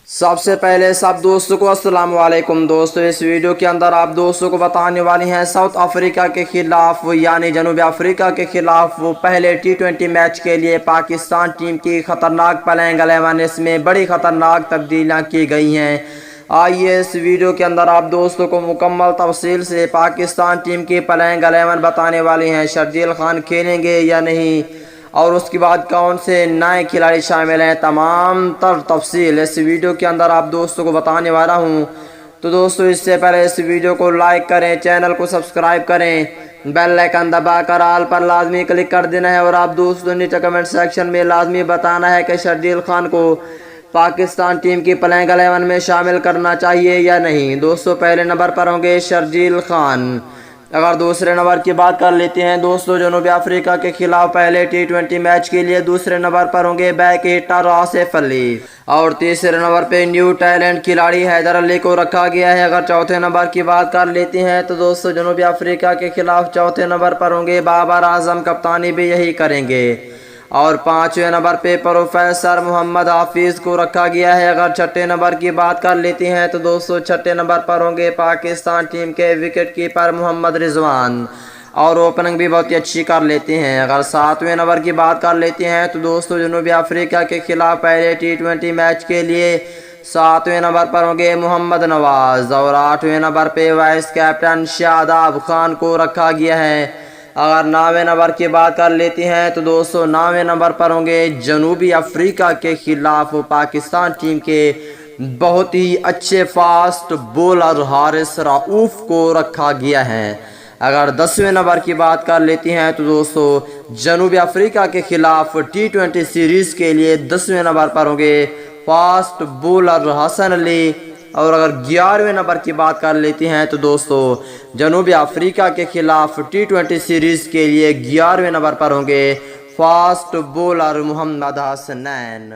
सबसे पहले सब दोस्तों को अस्सलाम वालेकुम। दोस्तों इस वीडियो के अंदर आप दोस्तों को बताने वाली हैं साउथ अफ्रीका के खिलाफ यानी जनूबी अफ्रीका के खिलाफ वो पहले T20 मैच के लिए पाकिस्तान टीम की खतरनाक प्लेइंग 11। इसमें बड़ी खतरनाक तब्दीलियां की गई हैं। आइए इस वीडियो के अंदर आप दोस्तों को मुकम्मल तफसील से पाकिस्तान टीम की प्लेइंग 11 बताने वाली हैं। शर्जील खान खेलेंगे या नहीं और उसके बाद कौन से नए खिलाड़ी शामिल हैं, तमाम तर तफसील इस वीडियो के अंदर आप दोस्तों को बताने वाला हूं। तो दोस्तों इससे पहले इस वीडियो को लाइक करें, चैनल को सब्सक्राइब करें, बेल आइकन दबाकर ऑल पर लाजमी क्लिक कर देना है और आप दोस्तों नीचे कमेंट सेक्शन में लाजमी बताना है कि शर्जील खान को पाकिस्तान टीम की प्लेइंग 11 में शामिल करना चाहिए या नहीं। दोस्तों पहले नंबर पर होंगे शर्जील खान। अगर दूसरे नंबर की बात कर लेते हैं दोस्तों, जनूबी अफ्रीका के खिलाफ पहले T20 मैच के लिए दूसरे नंबर पर होंगे बैक हिटर आसिफ अली और तीसरे नंबर पे न्यू टैलेंट खिलाड़ी हैदर अली को रखा गया है। अगर चौथे नंबर की बात कर लेते हैं तो दोस्तों जनूबी अफ्रीका के खिलाफ चौथे नंबर पर होंगे बाबर आजम, कप्तानी भी यही करेंगे और पांचवें नंबर पे प्रोफेसर मोहम्मद हाफिज को रखा गया है। अगर छठे नंबर की बात कर लेते हैं तो दोस्तों छठे नंबर पर होंगे पाकिस्तान टीम के विकेट कीपर मोहम्मद रिजवान और ओपनिंग भी बहुत ही अच्छी कर लेते हैं। अगर सातवें नंबर की बात कर लेते हैं तो दोस्तों जनूबी अफ्रीका के खिलाफ पहले T20 मैच के लिए सातवें नंबर पर होंगे मोहम्मद नवाज और आठवें नंबर पे वाइस कैप्टन शादाब खान को रखा गया है। अगर 9वें नंबर की बात कर लेते हैं तो दोस्तों 9वें नंबर पर होंगे जनूबी अफ्रीका के खिलाफ पाकिस्तान टीम के बहुत ही अच्छे फास्ट बॉलर हारिस रऊफ को रखा गया है। अगर 10वें नंबर की बात कर लेते हैं तो दोस्तों जनूबी अफ्रीका के खिलाफ T20 सीरीज के लिए 10वें नंबर पर होंगे फास्ट बॉलर हसन अली और अगर 11वें नंबर की बात कर लेते हैं तो दोस्तों जनूबी अफ्रीका के खिलाफ T20 सीरीज के लिए 11वें नंबर पर होंगे फास्ट बॉलर मोहम्मद हसनैन।